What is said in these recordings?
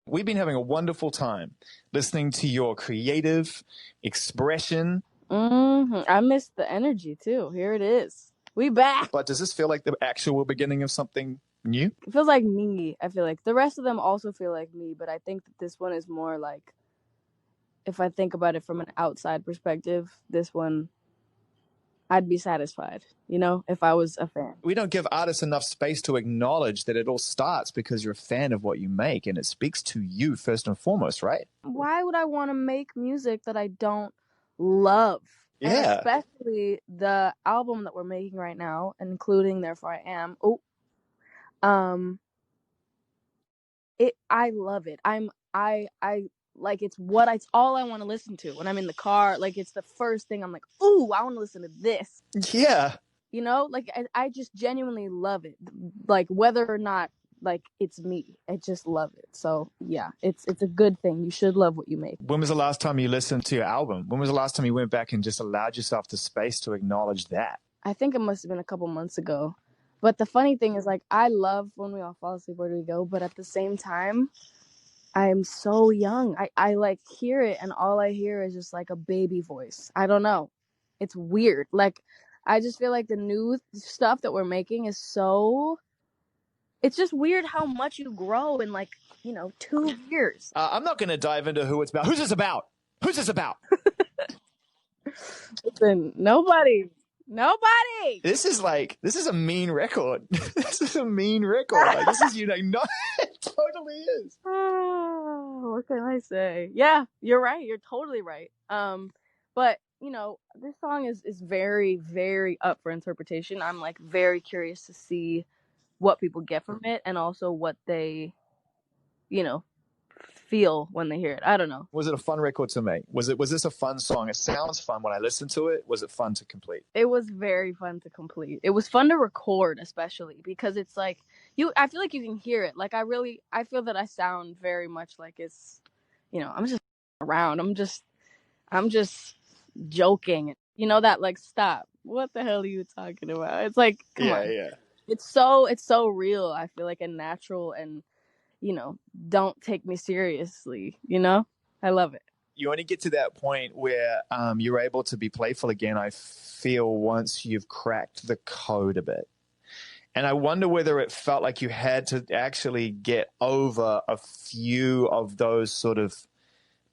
We've been having a wonderful time listening to your creative expression. I missed the energy too. Here it is. We back. But does this feel like the actual beginning of something new? It feels like me. I feel like the rest of them also feel like me, but I think that this one is more like, if I think about it from an outside perspective, this one, I'd be satisfied, if I was a fan. We don't give artists enough space to acknowledge that it all starts because you're a fan of what you make and it speaks to you first and foremost, right? Why would I want to make music that I don't love? Yeah. And especially the album that we're making right now, including Therefore I Am. I love it. It's all I want to listen to when I'm in the car. Like, it's the first thing I'm like, ooh, I want to listen to this. Yeah. I just genuinely love it. Like, whether or not, like, it's me, I just love it. So yeah, it's a good thing. You should love what you make. When was the last time you listened to your album? When was the last time you went back and just allowed yourself the space to acknowledge that? I think it must have been a couple months ago. But the funny thing is, like, I love When We All Fall Asleep, Where Do We Go? But at the same time, I'm so young. I like hear it and all I hear is just like a baby voice. I don't know. It's weird. Like, I just feel like the new stuff that we're making is so... It's just weird how much you grow in, like, 2 years. I'm not going to dive into who it's about. Who's this about? Who's this about? Listen, nobody. This is a mean record. This is a mean record. Like, this is, no, it totally is. What can I say? Yeah, you're right. You're totally right. But this song is very, very up for interpretation. I'm like very curious to see what people get from it and also what they, feel when they hear it. I don't know. Was it a fun record to make? Was this a fun song? It sounds fun when I listen to it. Was it fun to complete? It was very fun to complete. It was fun to record, especially because it's like I feel like you can hear it. Like, I feel that I sound very much like it's, I'm just around. I'm just joking. That, like, stop. What the hell are you talking about? It's like, come on. Yeah. It's so real. I feel like, and natural, and don't take me seriously. I love it. You only get to that point where you're able to be playful again, I feel, once you've cracked the code a bit. And I wonder whether it felt like you had to actually get over a few of those sort of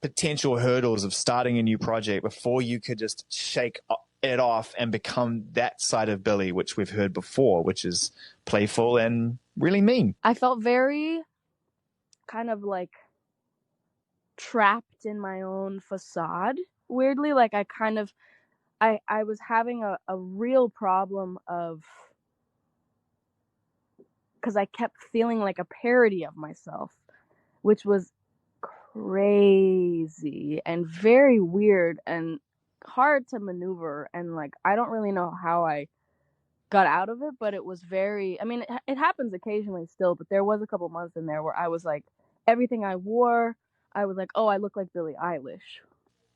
potential hurdles of starting a new project before you could just shake it off and become that side of Billie, which we've heard before, which is playful and really mean. I felt very kind of like trapped in my own facade, weirdly. Like, I was having a real problem of, because I kept feeling like a parody of myself, which was crazy and very weird and hard to maneuver. And, like, I don't really know how I got out of it, but it was very... I mean, it happens occasionally still, but there was a couple months in there where I was like, everything I wore, I was like, oh, I look like Billie Eilish.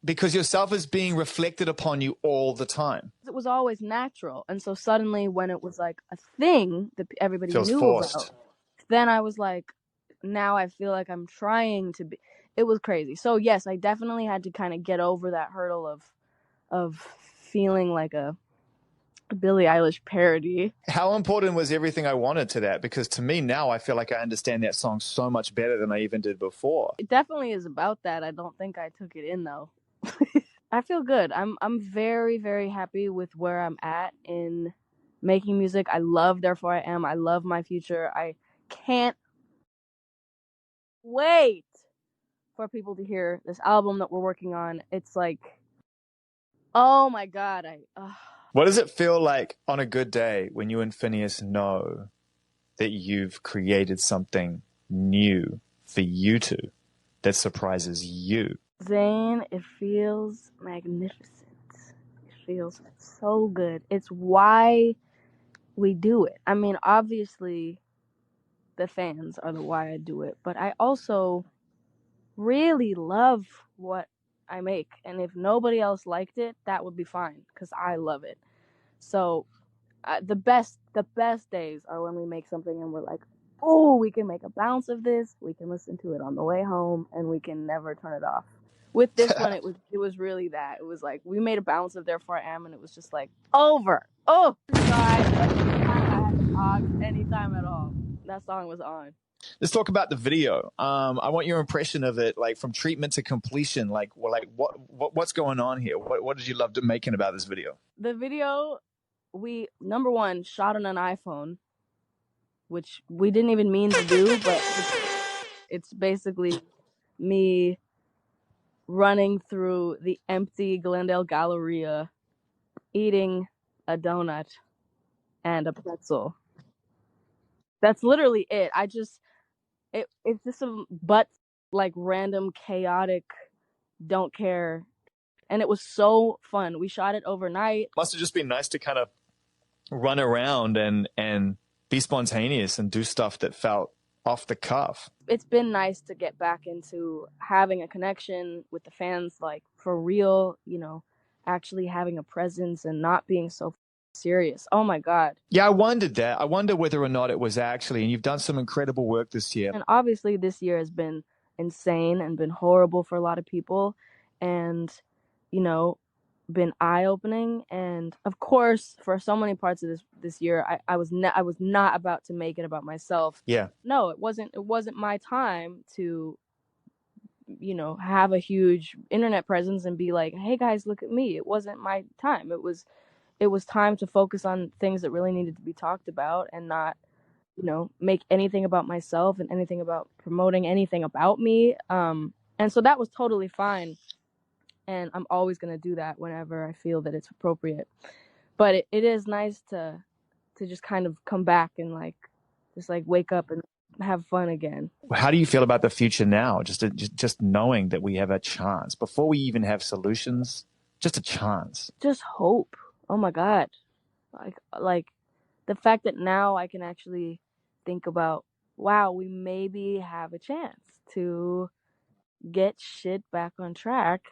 Because yourself is being reflected upon you all the time. It was always natural. And so suddenly, when it was like a thing that everybody Feels knew forced. about, then I was like, now I feel like I'm trying to be... It was crazy. So yes, I definitely had to kind of get over that hurdle of feeling like a Billie Eilish parody. How important was Everything I Wanted to that? Because to me now, I feel like I understand that song so much better than I even did before. It definitely is about that. I don't think I took it in, though. I feel good. I'm very, very happy with where I'm at in making music. I love Therefore I Am. I love my future. I can't wait for people to hear this album that we're working on. It's like, oh my God. What does it feel like on a good day when you and Phineas know that you've created something new for you two that surprises you? Zane, it feels magnificent. It feels so good. It's why we do it. I mean, obviously, the fans are the why I do it, but I also really love what I make. And if nobody else liked it, that would be fine, because I love it. So the best days are when we make something and we're like, oh, we can make a bounce of this. We can listen to it on the way home, and we can never turn it off. With this one, it was really that. It was like we made a bounce of Therefore I Am, and it was just like over. Oh, God, anytime I had to talk, anytime at all, that song was on. Let's talk about the video. I want your impression of it, like from treatment to completion. What's going on here? What did you love making about this video? The video, we number one shot on an iPhone, which we didn't even mean to do, but it's basically me running through the empty Glendale Galleria, eating a donut and a pretzel. That's literally it. It's just some like random chaotic, don't care. And it was so fun. We shot it overnight. Must have just been nice to kind of run around and be spontaneous and do stuff that felt off the cuff. It's been nice to get back into having a connection with the fans, like for real, actually having a presence and not being so serious. Oh my God. Yeah, I wondered that. I wonder whether or not it was actually, and you've done some incredible work this year. And obviously this year has been insane and been horrible for a lot of people and, been eye-opening. And of course, for so many parts of this year, I was not about to make it about myself. Yeah. No, it wasn't my time to, have a huge internet presence and be like, hey guys, look at me. It wasn't my time. It was time to focus on things that really needed to be talked about and not, make anything about myself and anything about promoting anything about me. And so that was totally fine. And I'm always going to do that whenever I feel that it's appropriate. But it is nice to just kind of come back and just wake up and have fun again. How do you feel about the future now? Just knowing that we have a chance before we even have solutions, just a chance. Just hope. Oh my God. Like the fact that now I can actually think about, wow, we maybe have a chance to get shit back on track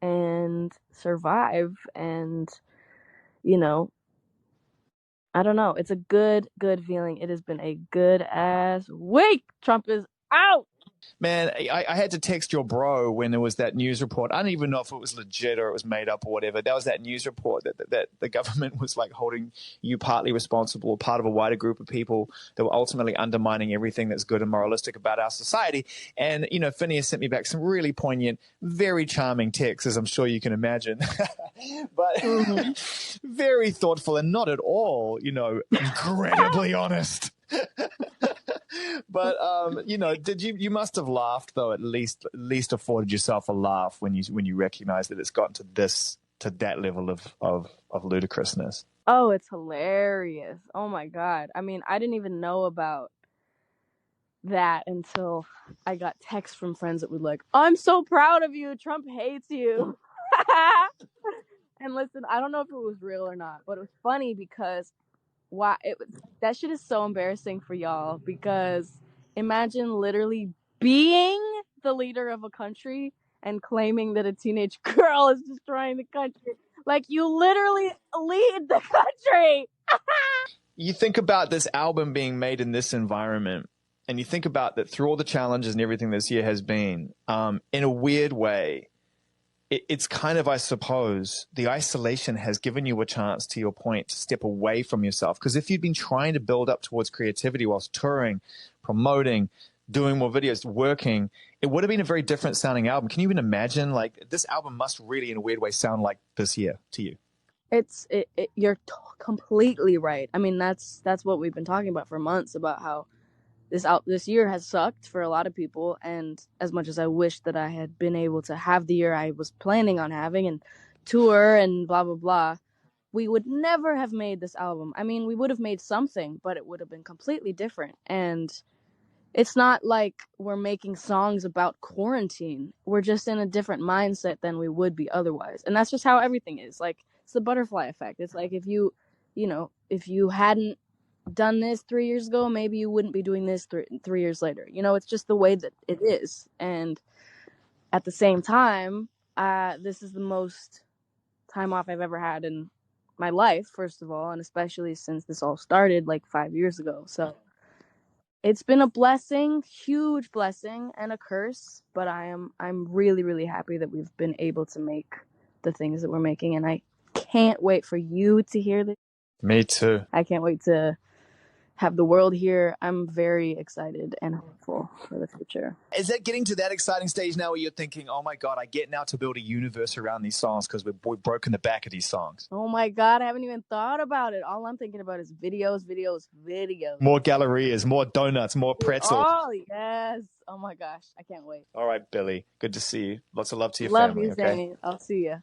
and survive. And, I don't know. It's a good feeling. It has been a good ass week. Trump is out. Man, I had to text your bro when there was that news report. I don't even know if it was legit or it was made up or whatever. There was that news report that the government was like holding you partly responsible, part of a wider group of people that were ultimately undermining everything that's good and moralistic about our society. And, Phineas sent me back some really poignant, very charming texts, as I'm sure you can imagine. But very thoughtful and not at all, incredibly honest. But you must have laughed though, at least afforded yourself a laugh when you recognize that it's gotten to that level of ludicrousness. Oh, it's hilarious. Oh my God. I mean, I didn't even know about that until I got texts from friends that were like, I'm so proud of you, Trump hates you. And listen, I don't know if it was real or not, but it was funny because that shit is so embarrassing for y'all, because imagine literally being the leader of a country and claiming that a teenage girl is destroying the country. Like, you literally lead the country. You think about this album being made in this environment, and you think about that through all the challenges and everything this year has been, in a weird way, it's kind of, I suppose, the isolation has given you a chance, to your point, to step away from yourself. Because if you'd been trying to build up towards creativity whilst touring, promoting, doing more videos, working, it would have been a very different sounding album. Can you even imagine? Like, this album must really, in a weird way, sound like this year to you. You're completely right. I mean, that's what we've been talking about for months, about how this year has sucked for a lot of people, and as much as I wish that I had been able to have the year I was planning on having and tour and blah blah blah, we would never have made this album. I mean, we would have made something, but it would have been completely different. And it's not like we're making songs about quarantine. We're just in a different mindset than we would be otherwise. And that's just how everything is. Like, it's the butterfly effect. It's like if you hadn't done this 3 years ago, maybe you wouldn't be doing this 3 years later. It's just the way that it is. And at the same time, this is the most time off I've ever had in my life, first of all, and especially since this all started like 5 years ago. So It's been a blessing, huge blessing, and a curse. But I'm really, really happy that we've been able to make the things that we're making, and I can't wait for you to hear this. Me too. I can't wait to have the world here. I'm very excited and hopeful for the future. Is that getting to that exciting stage now where you're thinking, oh my God, I get now to build a universe around these songs because we've broken the back of these songs? Oh my God, I haven't even thought about it. All I'm thinking about is videos. More gallerias, more donuts, more pretzels. Oh, yes. Oh my gosh, I can't wait. All right, Billie. Good to see you. Lots of love to your Love family, you, okay? Zane. I'll see ya.